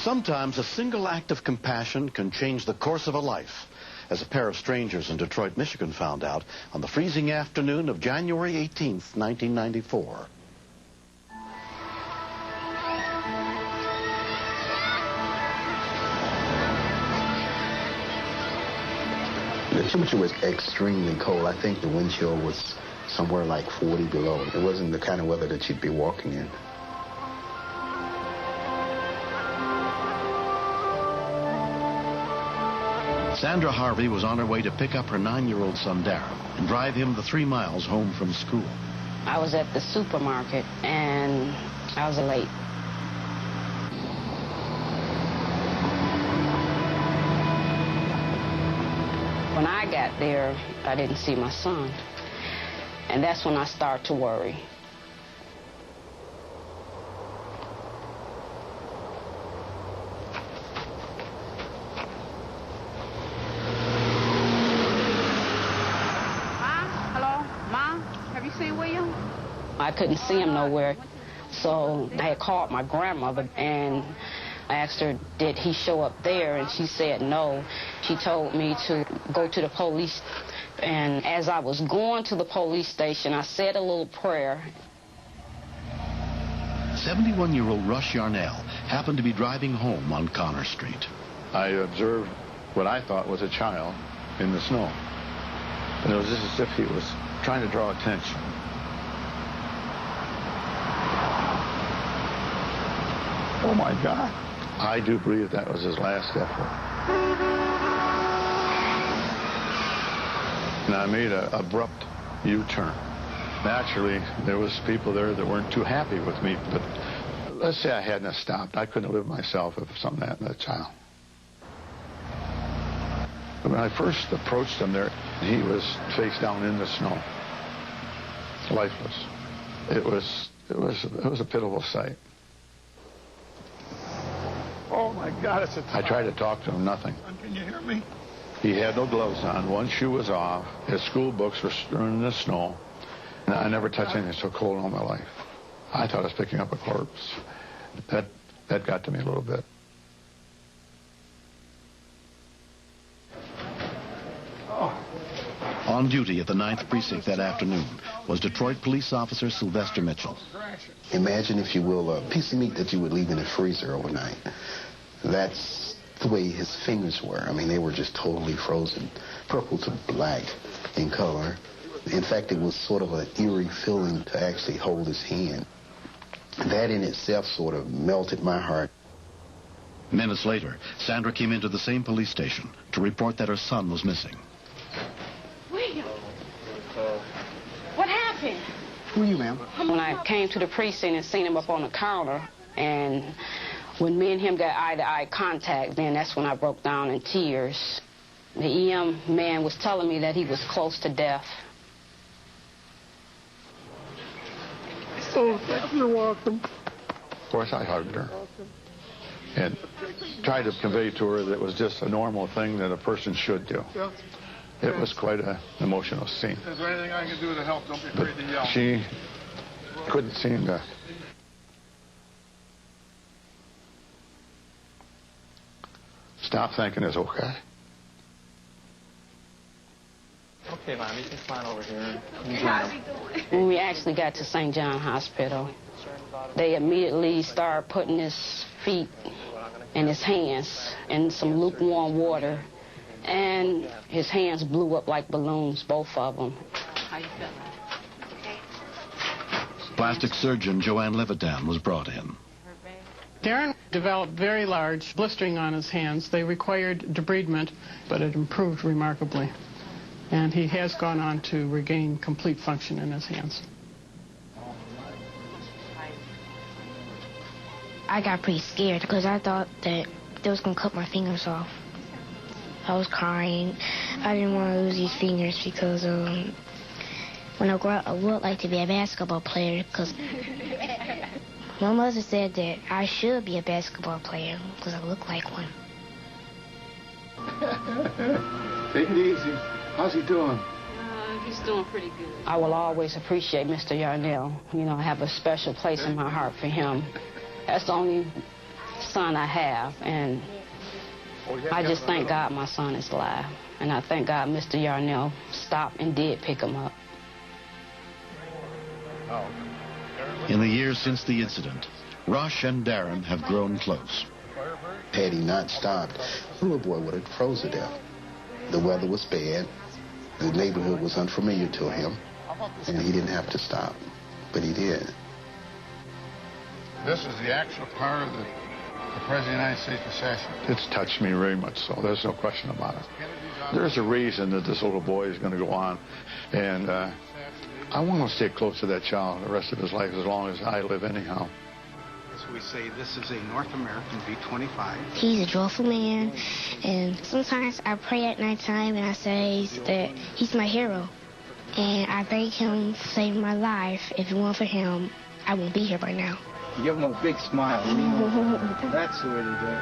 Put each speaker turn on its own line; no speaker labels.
Sometimes a single act of compassion can change the course of a life, as a pair of strangers in Detroit, Michigan found out on the freezing afternoon of January 18th, 1994.
The temperature was extremely cold. I think the wind chill was somewhere like 40 below. It wasn't the kind of weather that you'd be walking in.
Sandra Harvey was on her way to pick up her 9-year-old son, Darren, and drive him the 3 miles home from school.
I was at the supermarket, and I was late. When I got there, I didn't see my son, and that's when I started to worry. I couldn't see him nowhere, so I had called my grandmother, and I asked her, did he show up there, and she said no. She told me to go to the police, and as I was going to the police station, I said a little prayer.
71-year-old Rush Yarnell happened to be driving home on Connor Street.
I observed what I thought was a child in the snow, and it was just as if he was trying to draw attention. Oh, my God. I do believe that was his last effort. And I made an abrupt U-turn. Naturally, there was people there that weren't too happy with me, but let's say I hadn't stopped. I couldn't have lived myself if something happened to that child. When I first approached him there, he was face down in the snow, lifeless. It was a pitiful sight.
Oh, my God,
I tried to talk to him, nothing.
Can you hear me?
He had no gloves on. One shoe was off. His school books were strewn in the snow. And I never touched anything so cold in all my life. I thought I was picking up a corpse. That got to me a little bit.
On duty at the 9th Precinct that afternoon was Detroit police officer Sylvester Mitchell.
Imagine, if you will, a piece of meat that you would leave in the freezer overnight. That's the way his fingers were. I mean, they were just totally frozen, purple to black in color. In fact, it was sort of an eerie feeling to actually hold his hand. That in itself sort of melted my heart.
Minutes later, Sandra came into the same police station to report that her son was missing.
William, what happened?
Who are you, ma'am?
When I came to the precinct and seen him up on the counter, and when me and him got eye-to-eye contact, then that's when I broke down in tears. The EM man was telling me that he was close to death.
Oh, you're welcome.
Of course, I hugged her and tried to convey to her that it was just a normal thing that a person should do.
Yeah.
It was quite an emotional scene.
Is there anything I can do to help? Don't be afraid to yell.
She couldn't seem to stop thinking it's okay.
Okay, Mom, you can slide over here.
When we actually got to St. John Hospital, they immediately started putting his feet and his hands in some lukewarm water, and his hands blew up like balloons, both of them. How you feeling?
Plastic surgeon Joanne Levitan was brought in.
Darren developed very large blistering on his hands. They required debridement, but it improved remarkably. And he has gone on to regain complete function in his hands.
I got pretty scared because I thought that they was going to cut my fingers off. I was crying. I didn't want to lose these fingers because when I grow up, I would like to be a basketball player because my mother said that I should be a basketball player because I look like one.
Take it easy. How's he doing?
He's doing pretty good. I will always appreciate Mr. Yarnell. You know, I have a special place in my heart for him. That's the only son I have, and I just thank God my son is alive. And I thank God Mr. Yarnell stopped and did pick him up.
In the years since the incident, Rush and Darren have grown close.
Had he not stopped, the little boy would have froze to death. The weather was bad. The neighborhood was unfamiliar to him, and he didn't have to stop, but he did.
This is the actual car of the President of the United States assassin.
It's touched me very much so. There's no question about it. There's a reason that this little boy is going to go on, and I want to stay close to that child the rest of his life as long as I live anyhow.
As we say, this is a North American B-25.
He's a joyful man, and sometimes I pray at nighttime and I say that he's my hero. And I thank him for saving my life. If it weren't for him, I won't be here right now.
Give him a big smile. That's the way to do it.